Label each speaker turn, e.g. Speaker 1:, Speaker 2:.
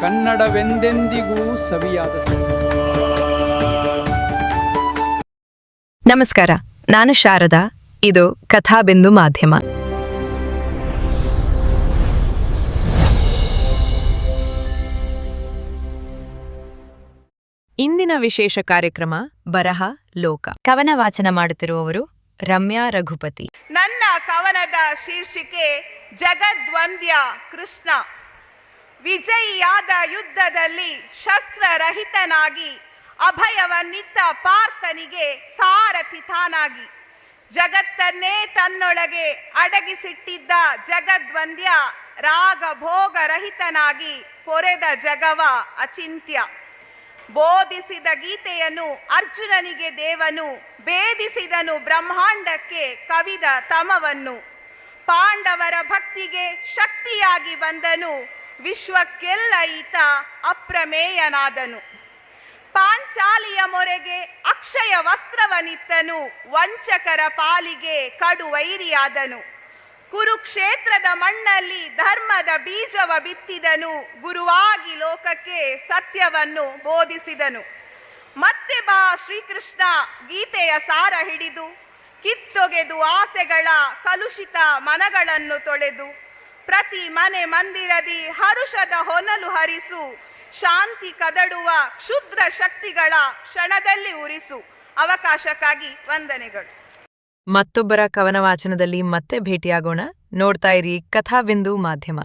Speaker 1: ಕನ್ನಡವೆಂದೆಂದಿಗೂ ಸವಿಯಾದ
Speaker 2: ನಮಸ್ಕಾರ, ನಾನು ಶಾರದಾ. ಇದು ಕಥಾಬಿಂದು ಮಾಧ್ಯಮ. ಇಂದಿನ ವಿಶೇಷ ಕಾರ್ಯಕ್ರಮ ಬರಹ ಲೋಕ. ಕವನ ವಾಚನ ಮಾಡುತ್ತಿರುವವರು ರಮ್ಯಾ ರಘುಪತಿ.
Speaker 3: ನನ್ನ ಕವನದ ಶೀರ್ಷಿಕೆ ಜಗದ್ವಂದ್ಯ ಕೃಷ್ಣ. ವಿಜಯಿಯಾದ ಯುದ್ಧದಲ್ಲಿ ಶಸ್ತ್ರರಹಿತನಾಗಿ ಅಭಯವನ್ನಿತ್ತ ಪಾರ್ಥನಿಗೆ ಸಾರಥಿ ತಾನಾಗಿ ಜಗತ್ತನ್ನೇ ತನ್ನೊಳಗೆ ಅಡಗಿಸಿಟ್ಟಿದ್ದ ಜಗದ್ವಂದ್ಯ ರಾಗಭೋಗರಹಿತನಾಗಿ ಪೊರೆದ ಜಗವ ಅಚಿಂತ್ಯ. ಬೋಧಿಸಿದ ಗೀತೆಯನ್ನು ಅರ್ಜುನನಿಗೆ ದೇವನು, ಭೇದಿಸಿದನು ಬ್ರಹ್ಮಾಂಡಕ್ಕೆ ಕವಿದ ತಮವನ್ನು. ಪಾಂಡವರ ಭಕ್ತಿಗೆ ಶಕ್ತಿಯಾಗಿ ಬಂದನು, ವಿಶ್ವಕ್ಕೆಲ್ಲ ಈತ ಅಪ್ರಮೇಯನಾದನು. ಪಾಂಚಾಲಿಯ ಮೊರೆಗೆ ಅಕ್ಷಯ ವಸ್ತ್ರವನಿತ್ತನು, ವಂಚಕರ ಪಾಲಿಗೆ ಕಡುವೈರಿಯಾದನು. ಕುರುಕ್ಷೇತ್ರದ ಮಣ್ಣಲ್ಲಿ ಧರ್ಮದ ಬೀಜವ ಬಿತ್ತಿದನು, ಗುರುವಾಗಿ ಲೋಕಕ್ಕೆ ಸತ್ಯವನ್ನು ಬೋಧಿಸಿದನು. ಮತ್ತೆ ಬಾ ಶ್ರೀಕೃಷ್ಣ ಗೀತೆಯ ಸಾರ ಹಿಡಿದು, ಕಿತ್ತೊಗೆದು ಆಸೆಗಳ ಕಲುಷಿತ ಮನಗಳನ್ನು ತೊಳೆದು, ಪ್ರತಿ ಮನೆ ಮಂದಿರದಿ ಹರುಷದ ಹೊನಲು ಹರಿಸು, ಶಾಂತಿ ಕದಡುವ ಕ್ಷುದ್ರ ಶಕ್ತಿಗಳ ಕ್ಷಣದಲ್ಲಿ ಉರಿಸು. ಅವಕಾಶಕ್ಕಾಗಿ ವಂದನೆಗಳು.
Speaker 2: ಮತ್ತೊಬ್ಬರ ಕವನ ವಾಚನದಲ್ಲಿ ಮತ್ತೆ ಭೇಟಿಯಾಗೋಣ. ನೋಡ್ತಾ ಇರಿ ಕಥಾಬಿಂದು ಮಾಧ್ಯಮ.